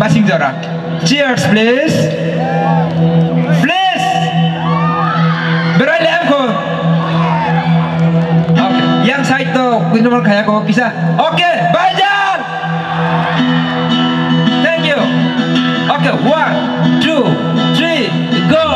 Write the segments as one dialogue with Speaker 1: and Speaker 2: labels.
Speaker 1: masing jarak. Cheers please. Please. Berani aku. Oke, yang side tuh minuman kayak kok bisa. Oke, Bajan. Thank you. Oke, 1, 2, 3, go.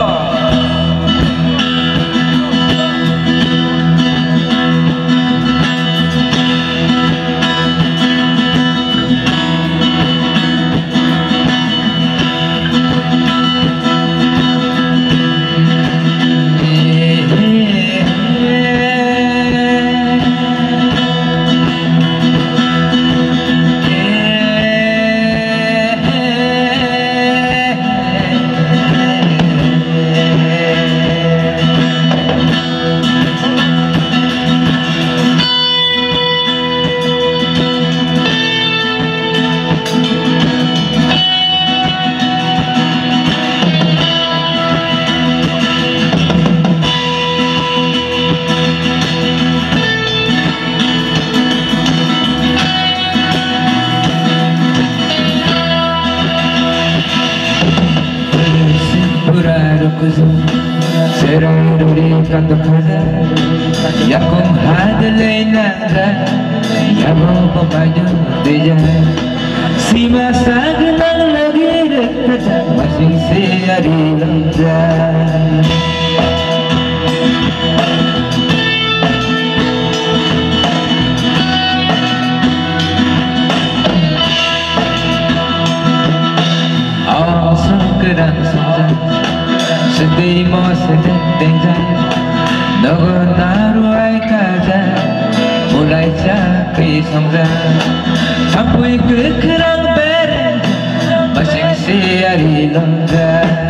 Speaker 1: Serang duri kanto kaza Yakum hadalay nara Yamo pamaju deja Sima saglang lagirik kaza Masing siyari langza Awasang kerang sangza Sedih mo sedih dengar Nogo naruai kaza Mulai cakri sangza Ampui kekerang beren Masing siari langga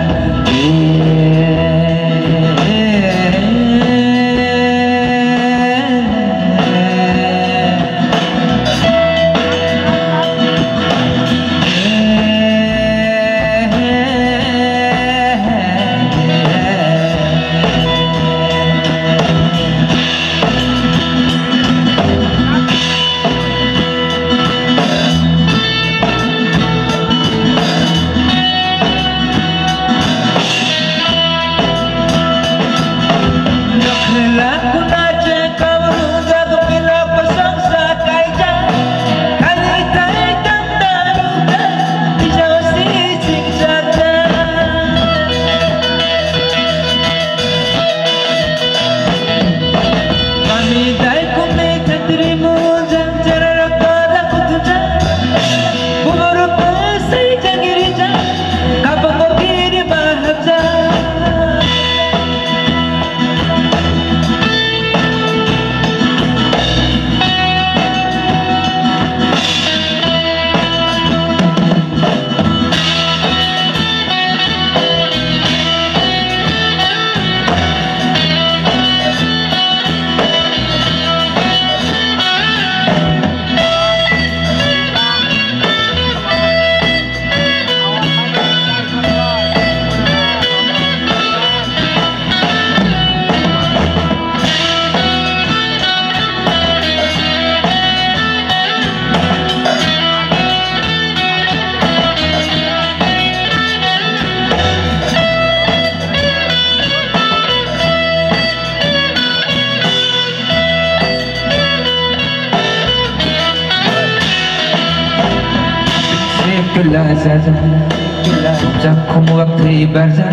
Speaker 1: Jakumwak tri barza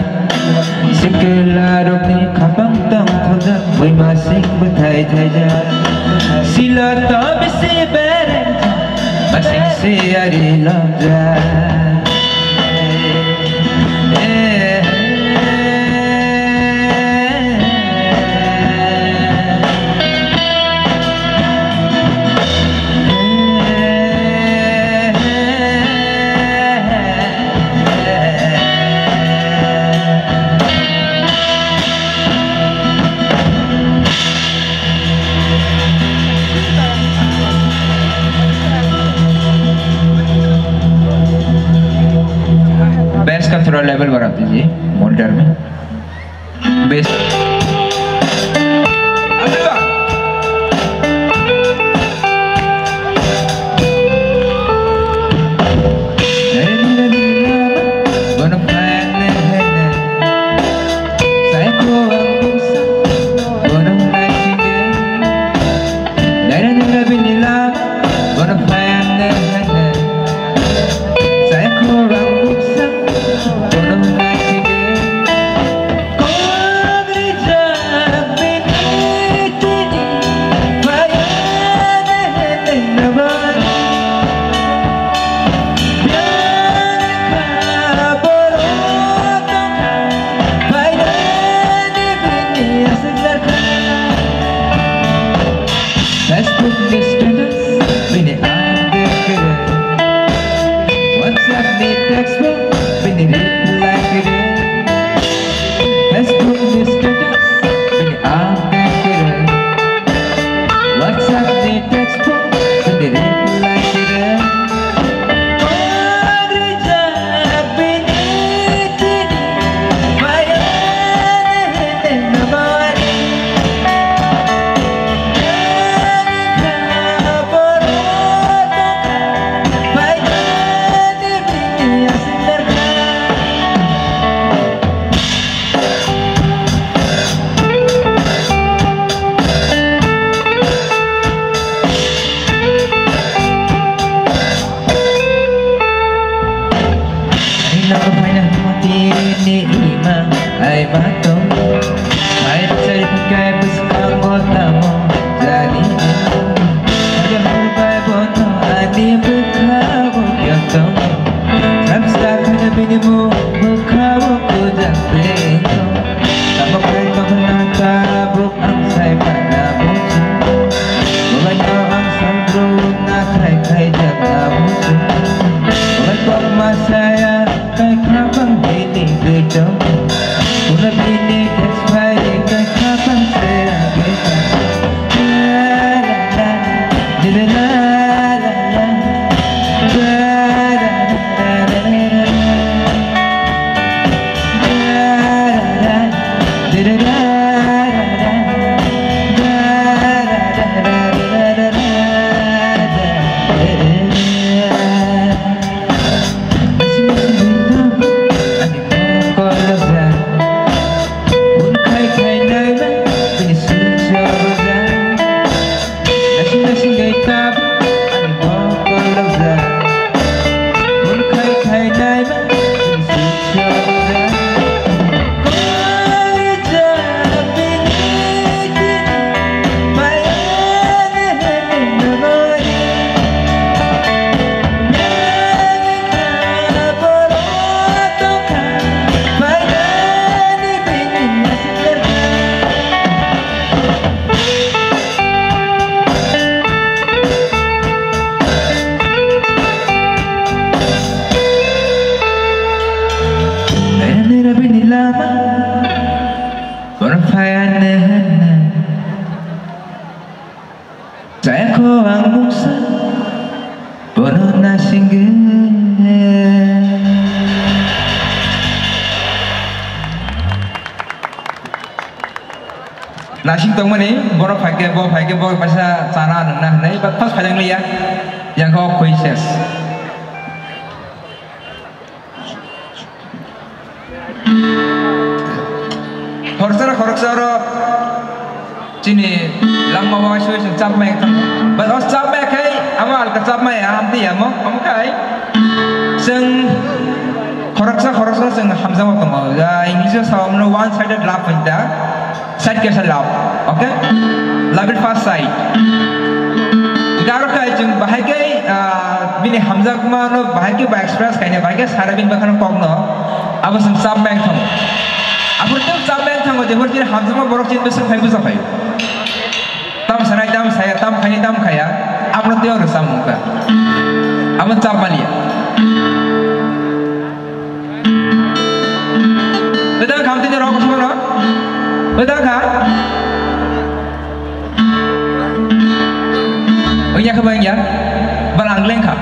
Speaker 1: Sekelarok ni kapang tang thoda Moi masing betai thaja Sila ta bisi beren Masing siari langja थोड़ा लेवल बढ़ा दीजिए मॉनिटर में base Facebook ni status bini update keren. WhatsApp ni text mo bini reply keren. Facebook ni status bini update keren. WhatsApp ni text mo bini reply keren. Ay batong ay say kay busang otamo jani agar bay bono ani bukhawo yato samsta kana binimu bukhawo ko jante tapok kay magnata buk ang say panamu bukanyo ang sandro na kay jagnamu bukan ko masaya kay kapang hindi dito. Una bini despaire ka kapang sera kita. La la la la saya ko ang musa bono na singgih nasing tong mani bono phage bo pasa cara nang nai bat pas phajang liya yang ko quizzes Horsara Cini lama bawa suai cap mek tam. Bawa cap mek kai amal ke cap mek amti ya mo kai. Seng horaksa seng hamzah waktu mau. Ya English sama mana one sided laugh pinta. Side ke laugh, okay? Laugh it fast side. Garo kai jeng bahagia bini hamzah kumano bahagia ba express kai ne bahagia sarabin bakan kong no. Apa seng cap mek tam. Aku tu cap mek tam je horjir hamzah mau borok cint besar kai besar kai. Tam sanai tam saya tam kaya amro teo resam muka amat cap malia betul kamu tidak rokok semua betul kan oh iya kebayang ya barang lengkap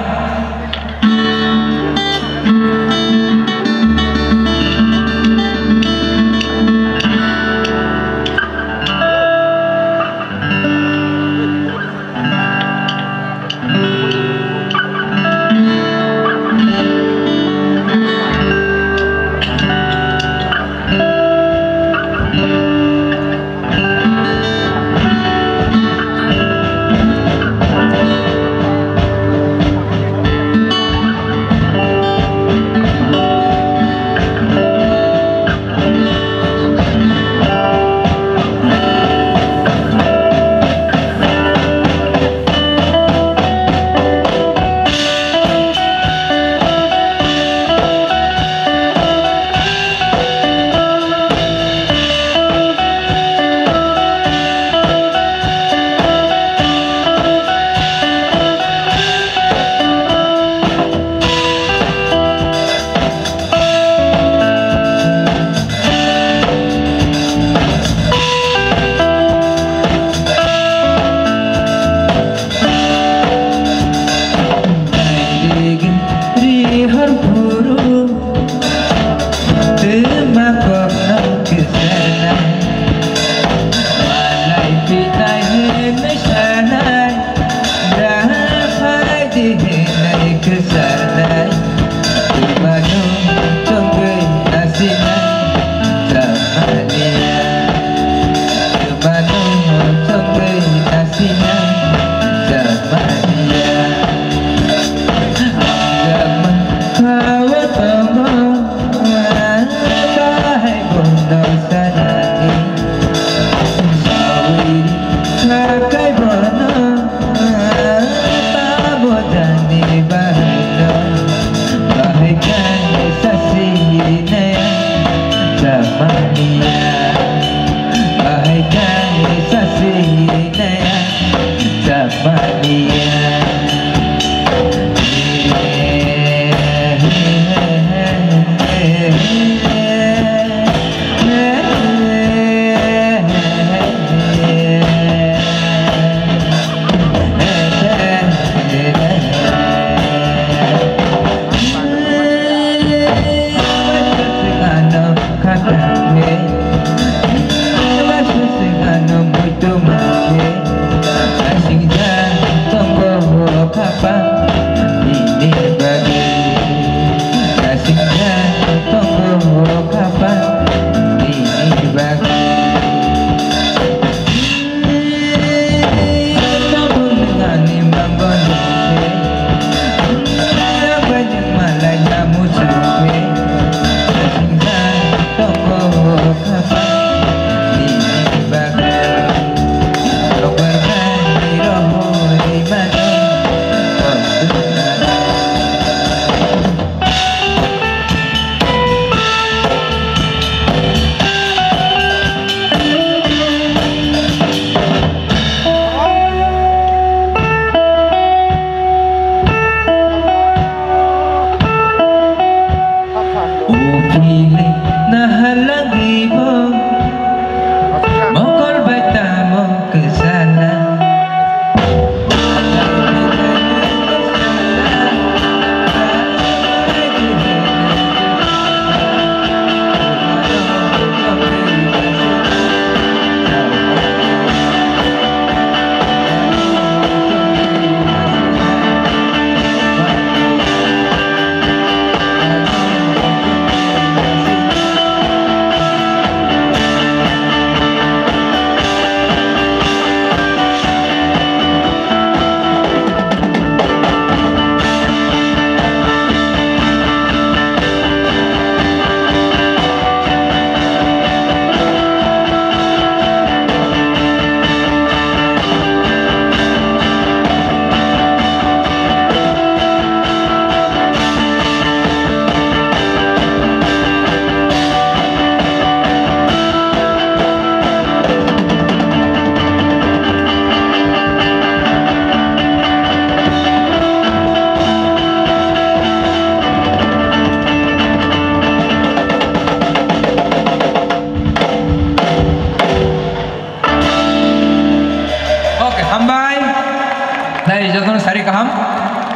Speaker 1: kaham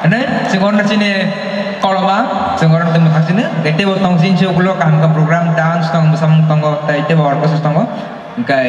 Speaker 1: ane singon sini koloma singon temu sini gete botong sin show kulo kaham ka program dance tong bersama tonggo tai te bawar khusus tonggo kai